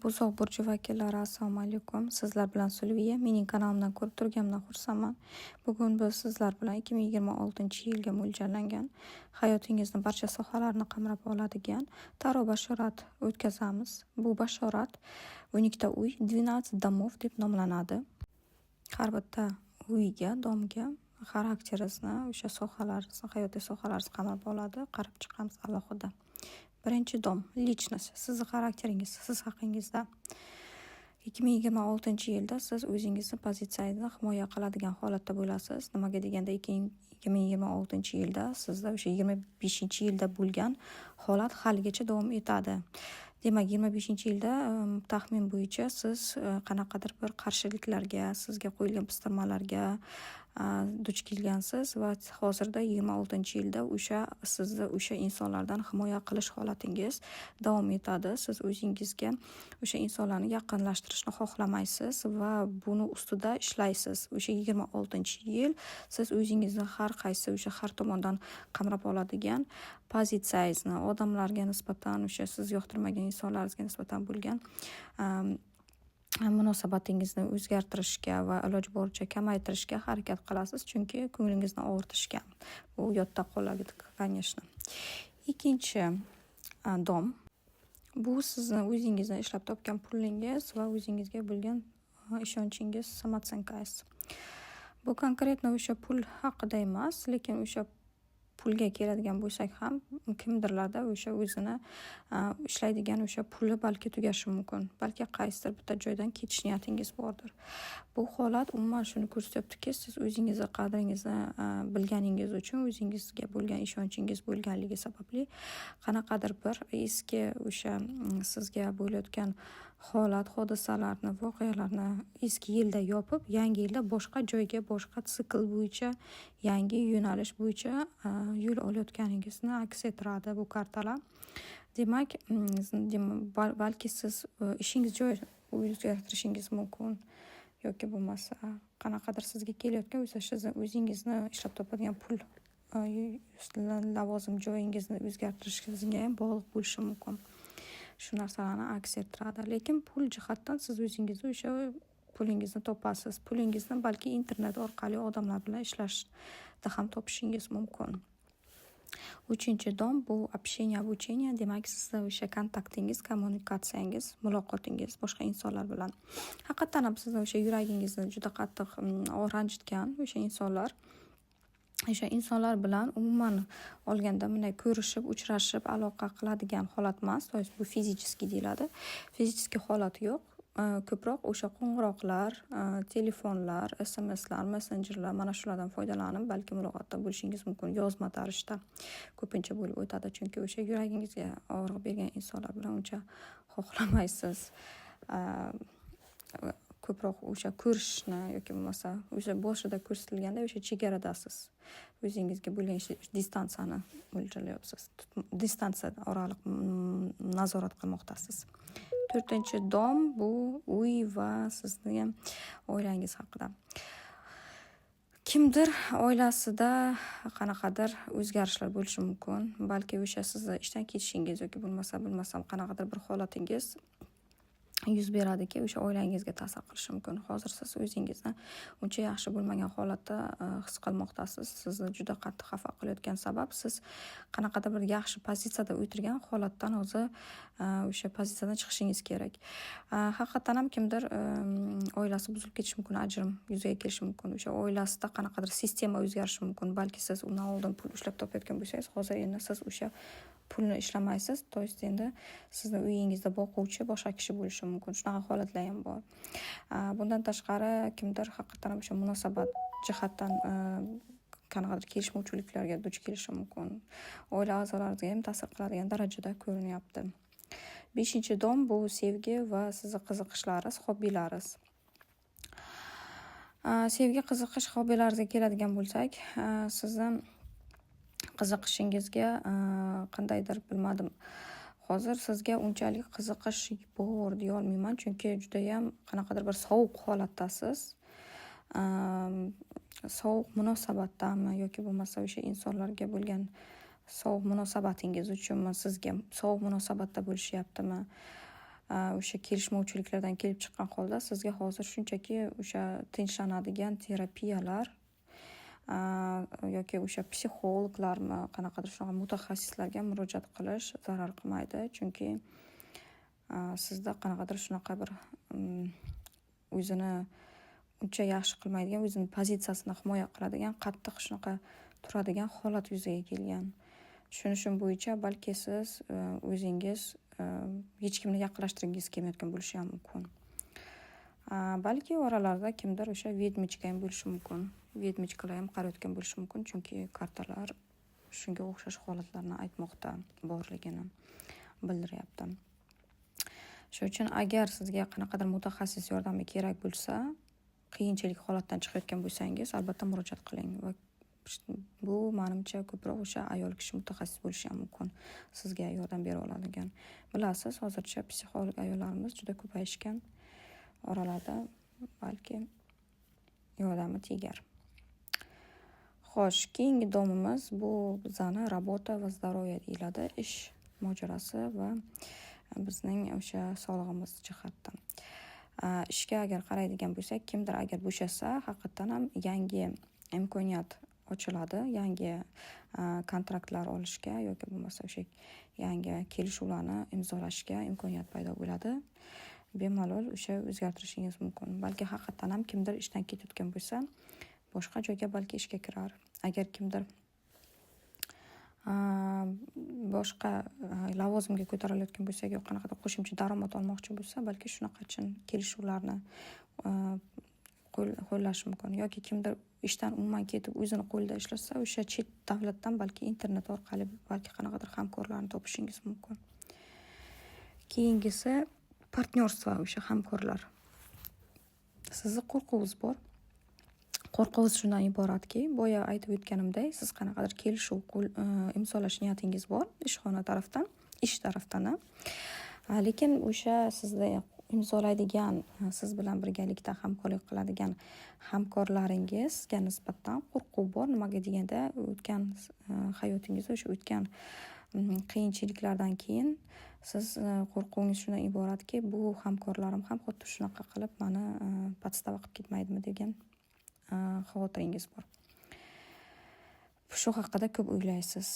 Buzoq burji vakillari, assalomu alaykum. Sizlar bilan Sulviya. Mening kanalimdan ko'rib turganimdan xursandman. Bugun biz sizlar bilan 2026-yilga mo'ljallangan hayotingizni barcha sohalarini qamrab oladigan tarot bashorat o'tkazamiz. Bu bashorat 12 ta uy, 12 domov deb nomlanadi. Har bitta uyga, domga xarakteringizni, o'sha sohalaringizni, hayotiy sohalaringizni qamrab oladi. Qarab chiqamiz alohida. Birinchi dom, lichnost, sizni xarakteringiz, siz haqingizda. 2026-yilda siz o'zingizni pozitsiyangizni himoya qiladigan holatda bo'lasiz. Nimaga deganda 2026-yilda sizda o'sha 25-yilda bo'lgan holat haligacha davom etadi. Demak, 25-yilda taxmin bo'yicha siz qanaqadir bir qarshiliklarga, sizga qo'yilgan pistirmalarga duch kelgansiz va hozirda 26-yilda sizni o'sha insonlardan himoya qilish holatingiz davom etadi. Siz o'zingizga o'sha insonlarni yaqinlashtirishni xohlamaysiz va buni ustida ishlaysiz. O'sha 26-yil siz o'zingizni har tomondan qamrab oladigan pozitsiyangizni, odamlarga nisbatan, o'sha siz yoqtirmagan insonlaringizga nisbatan bo'lgan munosabatingizni o'zgartirishga va iloji boricha kamaytirishga harakat qilasiz, chunki ko'nglingizni og'irtishga. Bu yodda qoladi, конечно. Ikkinchi dom, bu sizni o'zingizdan ishlab topgan pulingiz va o'zingizga bo'lgan ishonchingiz, samotsenkangiz. Bu konkretno o'sha pul haqida emas, lekin o'sha pulga keladigan bo'lsak ham, kimdirlarda o'sha o'zini ishlaydigan o'sha puli balki tugashi mumkin. Balki qaysidir bitta joydan ketish niyatingiz bordir. Bu holat umuman shuni ko'rsatyaptiki, siz o'zingizni qadringizni bilganingiz uchun, o'zingizga bo'lgan ishonchingiz bo'lganligi sababli qanaqadir bir eski o'sha sizga bo'layotgan holat, hodisalarni, voqealarni eski yilda yopib, yangi yilda boshqa joyga, boshqa sikl bo'yicha, yangi yo'nalish bo'yicha yo'l olayotganingizni aks ettiradi bu kartalar. Demak, balki siz ishingiz joy o'zgartirishingiz mumkin yoki bo'lmasa qanaqadir sizga kelayotgan o'zingizni ishlab topadigan pul lavozim joyingizni o'zgartirishingizga ham bog'liq bo'lishi mumkin. Shu narsalarni aks ettiradi. Lekin pul jihatdan siz o'zingizni o'sha pulingizni topasiz. Pulingizni balki internet orqali odamlar bilan ishlashda ham topishingiz mumkin. Uchinchi dom, bu общение, обучение. Demak, sizda o'sha kontaktingiz, kommunikatsiyangiz, muloqotingiz boshqa insonlar bilan. Haqiqatan ham sizni o'sha yuragingizni juda qattiq ranjitgan o'sha insonlar bilan umuman olganda bunday ko'rishib, uchrashib, aloqa qiladigan holat emas. Bu fiziskiy deyiladi. Fiziskiy holat yo'q. Ko'proq o'sha qo'ng'iroqlar, telefonlar, SMSlar, messenjerlar, mana shulardan foydalanib balki muloqotda bo'lishingiz mumkin. Yozma tarzda ko'pincha bo'lib o'tadi, chunki o'sha yuragingizga og'riq bergan insonlar bilan uncha xohlamaysiz. Ko'proq o'sha ko'rishni yoki bo'lmasa o'sha boshida ko'rsatilganda o'sha chegaradasiz. O'zingizga bo'lgan distansiyani mo'ljallayapsiz. Distansiya oraliq nazorat qilmoqdasiz. 4-dom, bu uy va sizning oilangiz haqida. Kimdir oilasida qanaqadir o'zgarishlar bo'lishi mumkin. Balki o'sha sizni ishdan ketishingiz yoki bilmasam qanaqadir bir holatingiz yuz beradiki, o'sha oilangizga ta'sir qilishi mumkin. Hozir siz o'zingizni uncha yaxshi bo'lmagan holatda his qilmoqdasiz. Sizni juda qattiq xafa qilayotgan sabab siz qanaqadir bir yaxshi pozitsiyada o'tirgan holatdan hozir o'sha pozitsiyadan chiqishingiz kerak. Haqiqatan ham kimdir oilasi buzilib ketishi mumkin, ajrim yuzaga kelishi mumkin. O'sha oilasida qanaqadir sistema o'zgarishi mumkin. Balki siz undan oldin pul ishlab topayotgan bo'lsangiz, hozir endi siz o'sha pulni ishlamaysiz, to есть endi sizni uyingizda boquvchi boshqa kishi bo'lishi mumkin. Shunaqa holatlar ham bor. Bundan tashqari kimdir haqiqatan o'sha munosabat jihatdan qanaqadir kelishmovchiliklarga duch kelishi mumkin. Oila a'zolaringizga ham ta'sir qiladigan darajada ko'rinyapti. 5-dom, bu sevgi va sizni qiziqishlaringiz, hobbilaringiz. Sevgi, qiziqish, hobbilaringizga keladigan bo'lsak, sizni qiziqishingizga qandaydir bilmadim. Hozir sizga unchalik qiziqish bor deya olmayman, chunki juda ham qanaqadir bir sovuq holatdasiz. Sovuq munosabatdami yoki bo'lmasa o'sha insonlarga bo'lgan sovuq munosabatingiz uchunmi, sizga sovuq munosabatda bo'lishyaptimi? o'sha kelishmovchiliklardan kelib chiqqan holda sizga hozir shunchaki o'sha tinchlanadigan terapiyalar yoki o'sha psixologlarmi qanaqadir shunaqa mutaxassislarga murojaat qilish zarar qilmaydi, chunki sizda qanaqadir shunaqa bir o'zini uncha yaxshi qilmaydigan, o'zini pozitsiyasini himoya qiladigan, qattiq shunaqa turadigan holat yuzaga kelgan. Tushunishim bo'yicha balki siz o'zingiz hech kimni yaqinlashtirgingiz kelmayotgan bo'lishi ham mumkin. Balki oralarda kimdir o'sha vedmichka ham bo'lishi mumkin. Vedmichkalar ham qarayotgan bo'lishi mumkin, chunki kartalar shunga o'xshash holatlarni aytmoqda, borligini bildiryapti. Shuning uchun agar sizga qanaqadir mutaxassis yordami kerak bo'lsa, qiyinchilik holatdan chiqayotgan bo'lsangiz, albatta murojaat qiling va bu menimcha ko'proq o'sha ayol kishi mutaxassis bo'lishi ham mumkin, sizga yordam bera oladigan. Bilasiz, hozircha psixolog ayollarimiz juda ko'payishgan. Oralarda balki yordami tegar. Xo'sh, keyingi domimiz bu bizani rabota va здоровье deyiladi, ish mojarasi va bizning o'sha sog'lig'imiz jihatdan. Ishga agar qaraydigan bo'lsak, kimdir agar bo'shasa, haqiqatan ham yangi imkoniyat ochiladi, yangi kontraktlar olishga yoki bo'lmasa o'sha yangi kelishuvlarni imzolashga imkoniyat paydo bo'ladi. Bemalol o'sha o'zgartirishingiz mumkin. Balki haqiqatan ham kimdir ishdan ketayotgan bo'lsa, boshqa joyga balki ishga kirar. Agar kimdir boshqa lavozimga ko'tarilayotgan bo'lsa, yoki qanaqadir qo'shimcha daromad olmoqchi bo'lsa, balki shunaqachin kelishuvlarni qo'llash mumkin. Yoki kimdir ishdan umuman ketib o'zini qo'lida ishlasa, o'sha chet davlatdan balki internet orqali balki qanaqadir hamkorlarni topishingiz mumkin. Keyingisi partnyorstvo, o'sha hamkorlar. Sizni qo'rquvingiz bor. Qo'rquvingiz shundan iboratki, boya aytib o'tganimdek, siz qanaqadir kelishuv imzolash niyatingiz bor ishxona tarafdan, ish tarafdan. Lekin o'sha sizda imzolaydigan, siz bilan birgalikda hamkorlik qiladigan hamkorlaringizga nisbatan qo'rquv bor. Nimaga deganda, o'tgan hayotingizda o'sha o'tgan qiyinchiliklardan keyin siz qo'rquvingiz shundan iboratki, bu hamkorlarim ham xuddi shunaqa qilib meni podstava qilib ketmaydimi degan xavotiringiz bor. Shu haqida ko'p o'ylaysiz.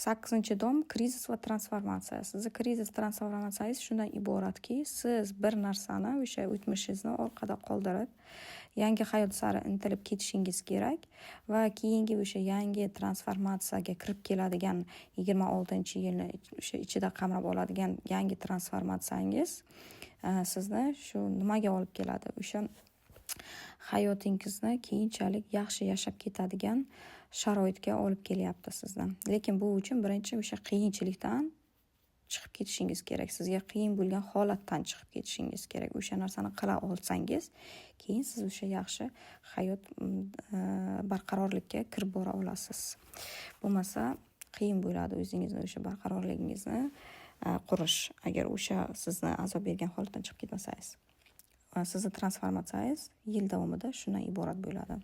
8-dom krizis va transformatsiya. Sizni krizis transformatsiyangiz shundan iboratki, siz bir narsani o'sha o'tmishingizni orqada qoldirib, yangi hayot sari intilib ketishingiz kerak va keyingi o'sha yangi transformatsiyaga kirib keladigan 26-yilni o'sha ichida qamrab oladigan yangi transformatsiyangiz sizni shu nimaga olib keladi? O'sha hayotingizni keyinchalik yaxshi yashab ketadigan sharoitga olib kelyapti sizni. Lekin bu uchun birinchi o'sha qiyinchilikdan chiqib ketishingiz kerak. Sizga qiyin bo'lgan holatdan chiqib ketishingiz kerak. O'sha narsani qila olsangiz, keyin siz o'sha yaxshi hayot barqarorlikka kirib bora olasiz. Bo'lmasa qiyin bo'ladi o'zingizni o'sha barqarorligingizni qurish, agar o'sha sizni azob bergan holatdan chiqib ketmasangiz. Sizni transformatsiyangiz yil davomida shundan iborat bo'ladi.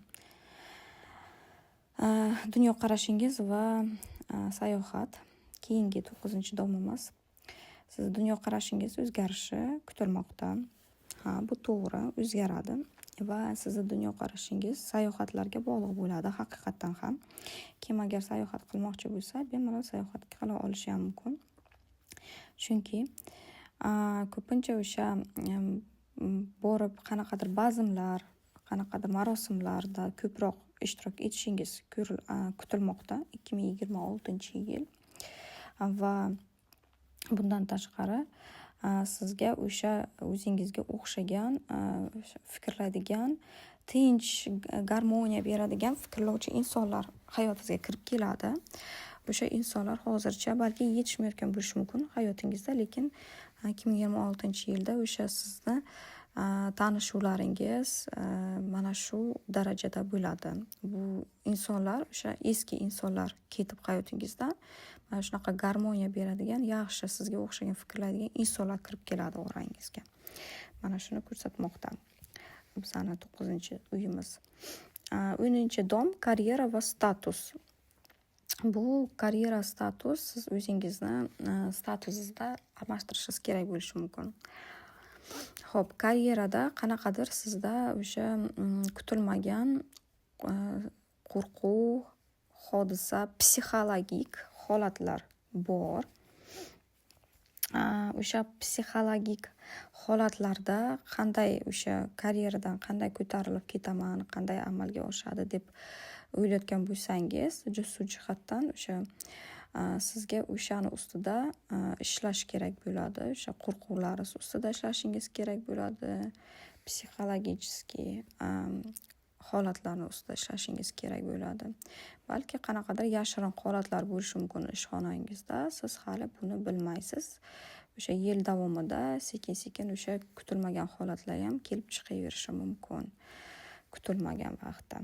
Dunyoqarashingiz va sayohat. Keyingi 9-domimiz. Siz dunyoqarashingiz o'zgarishi kutilmoqda. Bu to'g'ri, o'zgaradi va sizni dunyoqarashingiz sayohatlarga bog'liq bo'ladi haqiqatan ham. Kim agar sayohat qilmoqchi bo'lsa, bemalol sayohat qila olishi ham mumkin. Chunki ko'pincha o'sha borib qanaqadir bazmlar, qanaqadir marosimlarda ko'proq ishtirok etishingiz kutilmoqda 2026-yil. Va bundan tashqari sizga o'sha o'zingizga o'xshagan fikrlaydigan, tinch, garmoniya beradigan fikrlovchi insonlar hayotingizga kirib keladi. O'sha insonlar hozircha balki yetishmayotgan bo'lishi mumkin hayotingizda, lekin 2026-yilda o'sha sizni tanishuvlaringiz mana shu darajada bo'ladi. Bu insonlar, o'sha eski insonlar ketib hayotingizdan mana shunaqa garmoniya beradigan, yaxshi sizga o'xshagan fikrlaydigan insonlar kirib keladi orangizga. Mana shuni ko'rsatmoqda bizani 9-uyimiz. 10-dom karyera va status. Bu karyera status, siz o'zingizni statusingizda almashtirishingiz kerak bo'lishi mumkin. Xo'p, karyerada qanaqadir sizda o'sha kutilmagan qo'rquv, hodisa, psixologik holatlar bor. O'sha psixologik holatlarda qanday o'sha karyeradan qanday ko'tarilib ketaman, qanday amalga oshadi deb o'ylayotgan bo'lsangiz, justu jihatdan o'sha sizga o'shani ustida ishlash kerak bo'ladi. O'sha qo'rquvlaringiz ustida ishlashingiz kerak bo'ladi. Psixologiskiy holatlarni ustida ishlashingiz kerak bo'ladi. Balki qanaqadir yashirin holatlar bo'lishi mumkin ishxonangizda. Siz hali buni bilmaysiz. O'sha yil davomida sekin-sekin o'sha kutilmagan holatlar ham kelib chiqaverishi mumkin. Kutilmagan vaqtda.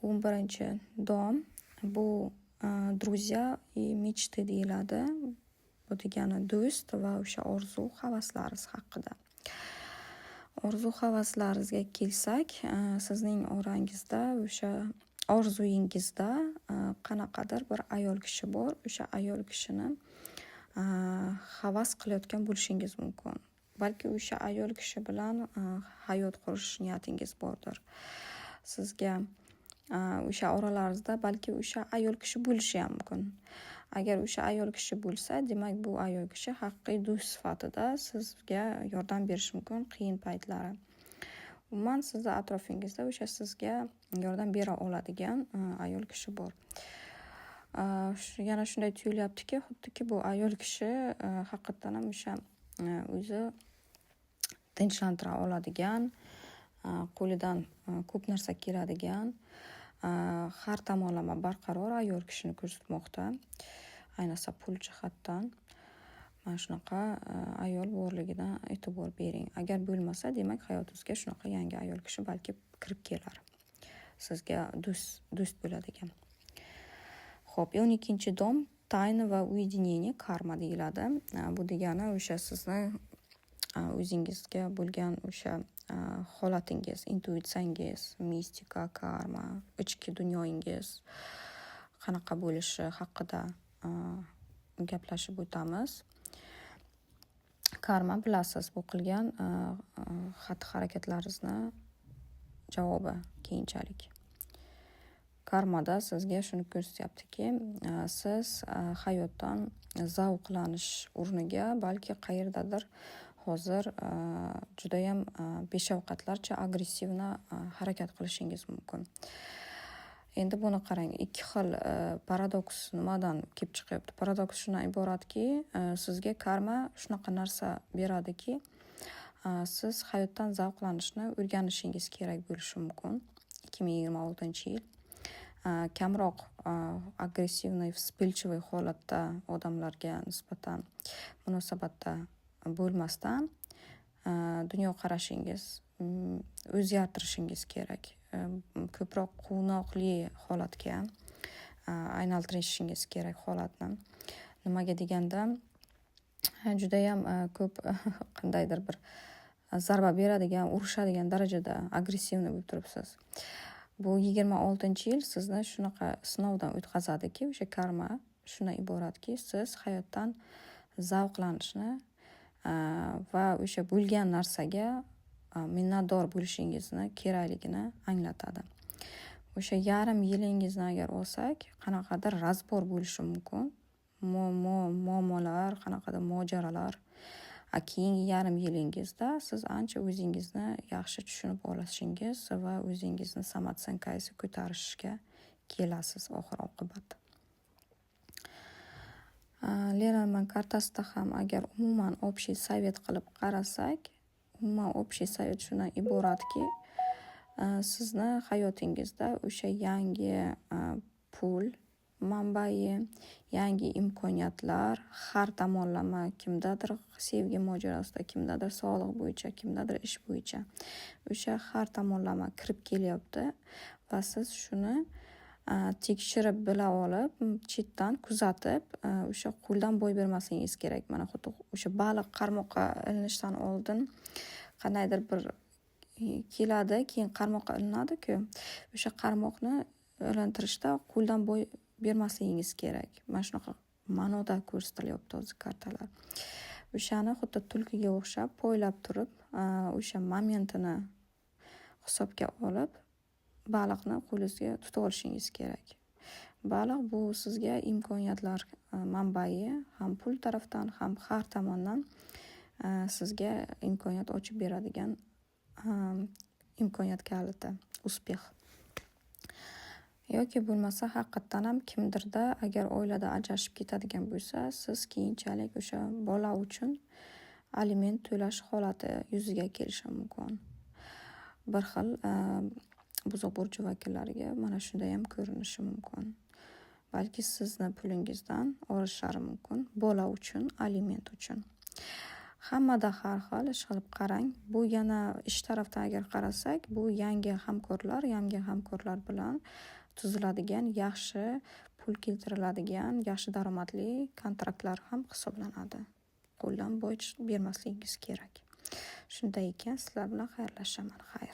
11-dom bu друзья и mечты deyiladi. Bu degani do'st va o'sha orzu havaslaringiz haqida. Orzu havaslaringizga kelsak, sizning orangizda o'sha orzuyingizda qanaqadir bir ayol kishi bor. O'sha ayol kishini havas qilayotgan bo'lishingiz mumkin. Balki o'sha ayol kishi bilan hayot qurish niyatingiz bordir. Sizga o'sha oralaringizda balki o'sha ayol kishi bo'lishi ham mumkin. Agar o'sha ayol kishi bo'lsa, demak bu ayol kishi haqiqiy do'st sifatida sizga yordam berishi mumkin qiyin paytlari. Umuman sizni atrofingizda o'sha sizga yordam bera oladigan ayol kishi bor. Yana shunday tuyulyaptiki, xuddiki bu ayol kishi haqiqatan ham o'sha o'zi tinchlantira oladigan, qo'lidan ko'p narsa keladigan, har tomonlama barqaror ayol kishini ko'rsatmoqda. Ayniqsa pul jihatdan. Mana shunaqa ayol borligidan e'tibor bering. Agar bo'lmasa, demak hayotingizga shunaqa yangi ayol kishi balki kirib kelar. Sizga do'st bo'ladigan. Xo'p, 12-dom tayna va uedinение karma deyiladi. Bu degani o'sha sizni o'zingizga bo'lgan o'sha holatingiz, intuitsiyangiz, mistika, karma, ichki dunyoyingiz qanaqa bo'lishi haqida gaplashib o'tamiz. Karma bilasiz, bu qilgan xatti-harakatlaringizni javobi keyinchalik. Karmada sizga shuni ko'rsatyaptiki, siz hayotdan zavqlanish o'rniga balki qayerdadir hozir judayam beshavqatlarcha agressivna harakat qilishingiz mumkin. Endi buni qarang, ikki xil paradoks nimadan kelib chiqyapti? Paradoks shundan iboratki, sizga karma shunaqa narsa beradiki, siz hayotdan zavqlanishni o'rganishingiz kerak bo'lishi mumkin. 2026-yil. Kamroq agressivniy, вспыльчивый holatda odamlarga nisbatan munosabatda bo'lmasdan dunyoqarashingiz o'zgartirishingiz kerak. Ko'proq quvnoqli holatga aylantirishingiz kerak holatni. Nimaga deganda judayam ko'p qandaydir bir zarba beradigan, urushadigan darajada agressivni bo'lib turibsiz. Bu 26-yil sizni shunaqa sinovdan o'tkazadiki, o'sha karma shundan iboratki, siz hayotdan zavqlanishni va o'sha bo'lgan narsaga minnatdor bo'lishingizni kerakligini anglatadi. O'sha yarim yilingizni agar olsak, qanaqadir razbor bo'lishi mumkin. Muammolar, qanaqadir mojarolar. Keyingi yarim yilingizda siz ancha o'zingizni yaxshi tushunib olashingiz va o'zingizni samatsankaysi ko'tarishga kelasiz oxir oqibat. Lenormand kartasida ham agar umuman общий sovet qilib qarasak, umuman общий sovet shundan iboratki, sizni hayotingizda o'sha yangi pul manbai, yangi imkoniyatlar, har tomonlama kimdadir sevgi mojarosida, kimdadir sog'liq bo'yicha, kimdadir ish bo'yicha o'sha har tomonlama kirib kelyapti va siz shuni tekshirib bila olib, chetdan kuzatib, o'sha qo'ldan boy bermasligingiz kerak. Mana xuddi o'sha baliq qarmoqqa ilinishdan oldin qandaydir bir keladi, keyin qarmoqqa ilinadi-ku. O'sha qarmoqni aylantirishda qo'ldan boy bermasligingiz kerak. Mana shunaqa ma'noda ko'rsatilyapti o'zi kartalar. O'shani xuddi tulkiga o'xshab poylab turib, o'sha momentini hisobga olib, baliqni qo'lingizga tutib olishingiz kerak. Baliq bu sizga imkoniyatlar manbai, ham pul tarafdan, ham har tomondan sizga imkoniyat ochib beradigan imkoniyat kaliti, uspeh. Yoki bo'lmasa haqiqatdan ham kimdirda agar oilada ajrashib ketadigan bo'lsa, siz keyinchalik o'sha bola uchun aliment to'lash holati yuzaga kelishi mumkin. Bir xil buzoq burchi vakillariga mana shunday ham ko'rinishi mumkin. Balki sizni pulingizdan olishlari mumkin bola uchun, aliment uchun. Hammada har xil ish qilib qarang. Bu yana ish tarafdan agar qarasak, bu yangi hamkorlar bilan tuziladigan, yaxshi pul keltiriladigan, yaxshi daromadli kontraktlar ham hisoblanadi. Qo'ldan boy bermasligingiz kerak. Shunday ekan, sizlar bilan xayrlashaman. Xayr.